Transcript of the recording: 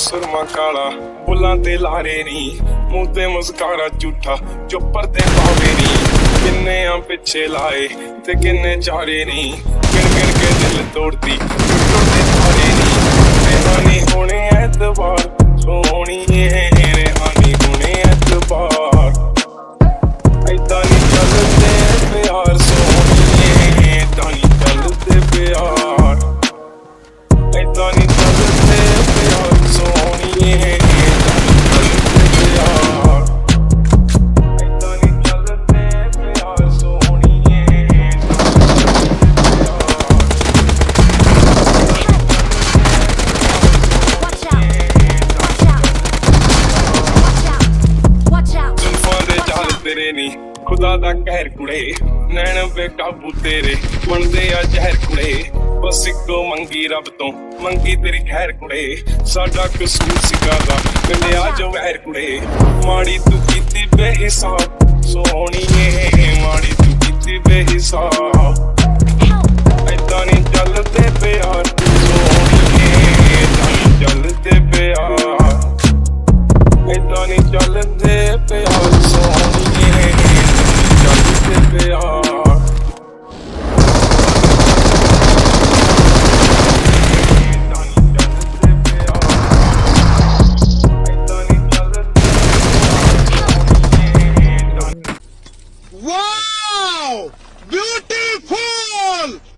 सुरमा काला बुलां ते लारे नी मुंह ते मुस्कारा झूठा चुपर ते पावे नी किन्ने आ पिछे लाए ते किन्ने चारे नी गिन गिन के दिल तोड़ती टुटते सारे नी रेहानी होने ऐतबार सोहनी रेहानी होने ऐतबार ऐदा नी चलते प्यार सोहनी ऐदा नी चलते प्यार ऐदा नी चलते प्यार सोहनी ऐदा नी चलते प्यार ऐदा नी चलते प्यार सोहनी जुल्फां दे जाल तेरे नी खुदा दा कहर कुड़े नैन बेकाबू तेरे बनदे आ जहर कुड़े बस इको मंगी रब तो मंगी तेरी खैर कुड़े साडा कसूर सिगादा मिलिया जो वैर कुड़े माड़ी तू कीती बेहिसाब सोहणीए माड़ी तू कीती बेहिसाब ऐदा नी चलदे प्यार